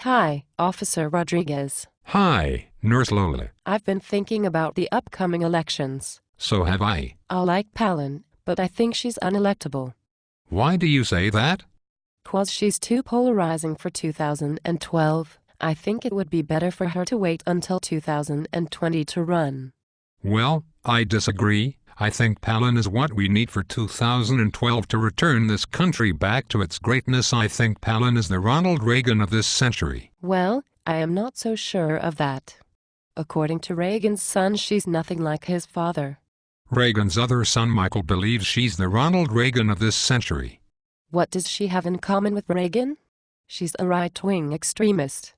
Hi, Officer Rodriguez. Hi, Nurse Lola. I've been thinking about the upcoming elections. So have I. I like Palin, but I think she's unelectable. Why do you say that? 'Cause she's too polarizing for 2012. I think it would be better for her to wait until 2020 to run. Well, I disagree. I think Palin is what we need for 2012 to return this country back to its greatness. I think Palin is the Ronald Reagan of this century. Well, I am not so sure of that. According to Reagan's son, she's nothing like his father. Reagan's other son Michael believes she's the Ronald Reagan of this century. What does she have in common with Reagan? She's a right-wing extremist.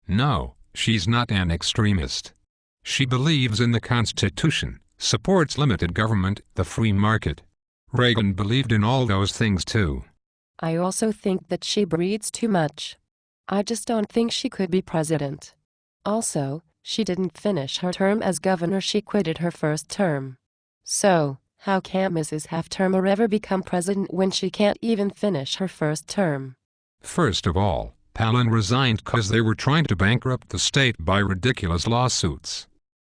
No, she's not an extremist. She believes in the Constitution, supports limited government, the free market. Reagan believed in all those things too. I also think that she breathes too much. I just don't think she could be president. Also, she didn't finish her term as governor. She quitted her first term. So, how can Mrs. Half-Termer ever become president when she can't even finish her first term? First of all, Palin resigned because they were trying to bankrupt the state by ridiculous lawsuits.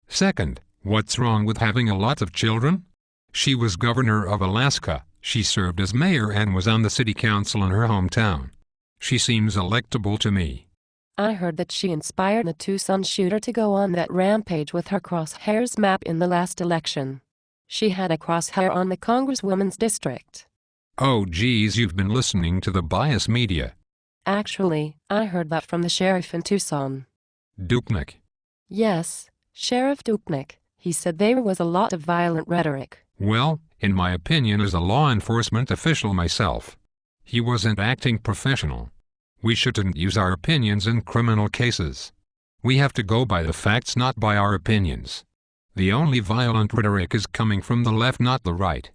Second, what's wrong with having a lot of children? She was governor of Alaska, she served as mayor and was on the city council in her hometown. She seems electable to me. I heard that she inspired the Tucson shooter to go on that rampage with her crosshairs map in the last election. She had a crosshair on the congresswoman's district. Oh geez, you've been listening to the biased media. Actually, I heard that from the sheriff in Tucson. Dupnik. Yes, Sheriff Dupnik. He said there was a lot of violent rhetoric. Well, in my opinion as a law enforcement official myself, he wasn't acting professional. We shouldn't use our opinions in criminal cases. We have to go by the facts, not by our opinions. The only violent rhetoric is coming from the left, not the right.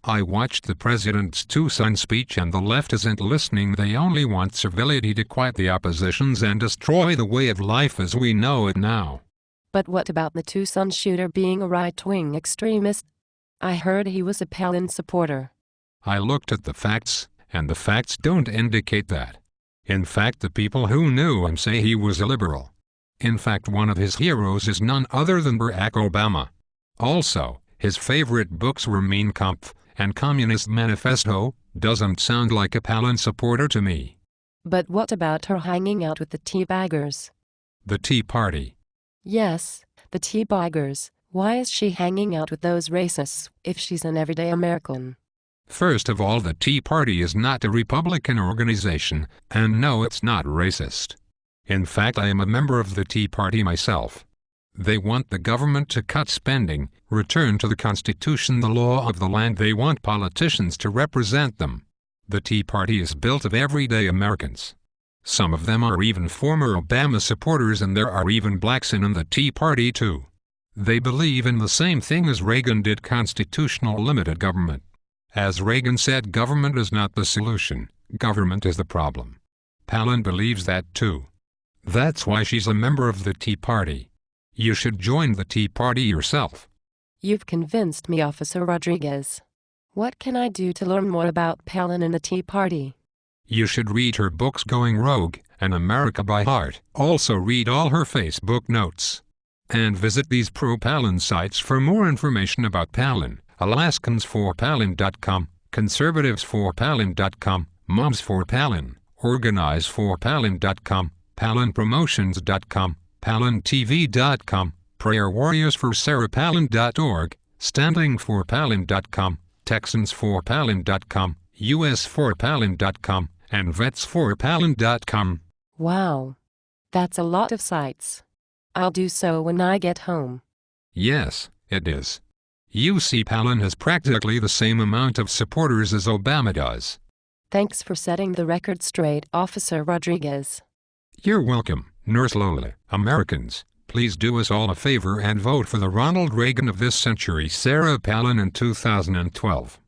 I watched the president's Tucson speech and the left isn't listening. They only want civility to quiet the oppositions and destroy the way of life as we know it now. But what about the Tucson shooter being a right-wing extremist? I heard he was a Palin supporter. I looked at the facts, and the facts don't indicate that. In fact, the people who knew him say he was a liberal. In fact, one of his heroes is none other than Barack Obama. Also, his favorite books were Mein Kampf and Communist Manifesto. Doesn't sound like a Palin supporter to me. But what about her hanging out with the Teabaggers? The Tea Party. Yes, the Teabaggers. Why is she hanging out with those racists if she's an everyday American? First of all, the Tea Party is not a Republican organization, and no, it's not racist. In fact, I am a member of the Tea Party myself. They want the government to cut spending, return to the Constitution, the law of the land. They want politicians to represent them. The Tea Party is built of everyday Americans. Some of them are even former Obama supporters, and there are even blacks in the Tea Party too. They believe in the same thing as Reagan did: constitutional limited government. As Reagan said, government is not the solution, government is the problem. Palin believes that too. That's why she's a member of the Tea Party. You should join the Tea Party yourself. You've convinced me, Officer Rodriguez. What can I do to learn more about Palin and the Tea Party? You should read her books Going Rogue and America by Heart. Also read all her Facebook notes. And visit these pro-Palin sites for more information about Palin. Alaskans4Palin.com, Conservatives4Palin.com, Moms for Palin, Organize4Palin.com, PalinPromotions.com, PalinTV.com, PrayerWarriorsForSarahPalin.org, StandingForPalin.com, Texans4Palin.com, US4Palin.com, and Vets4Palin.com. Wow. That's a lot of sites. I'll do so when I get home. Yes, it is. You see, Palin has practically the same amount of supporters as Obama does. Thanks for setting the record straight, Officer Rodriguez. You're welcome, Nurse Lola. Americans, please do us all a favor and vote for the Ronald Reagan of this century, Sarah Palin, in 2012.